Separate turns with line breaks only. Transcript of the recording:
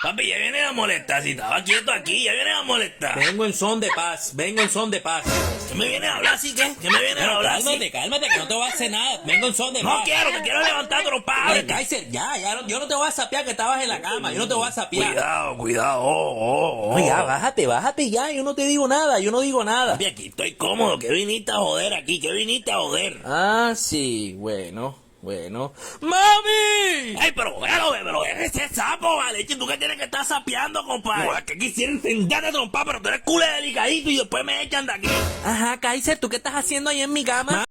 Papi, ya viene a molestar. Si estaba quieto aquí, ya viene a molestar.
Vengo en son de paz, vengo en son de paz.
¿Qué me viene a hablar así, qué? ¿Qué me viene a hablar así?
Cálmate, cálmate, que no te voy a hacer nada. Vengo en son de
No
paz.
quiero, te quiero levantar trompada.
Kaiser, yo no te voy a sapear que estabas en la cama. Yo no te voy a sapear.
Cuidado, cuidado.
No, ya, bájate ya. Yo no te digo nada, yo no digo nada.
Papi, aquí estoy cómodo. ¿Qué viniste a joder aquí? ¿Qué viniste a joder?
Ah, sí, bueno. ¡Mami!
Ay, pero ese sapo, vale. ¿Tú qué tienes que estar sapeando, compadre? No, es que quisiera sentarte trompada, pero tú eres culé delicadito y después me echan de aquí.
Ajá, Kaiser, ¿tú qué estás haciendo ahí en mi cama?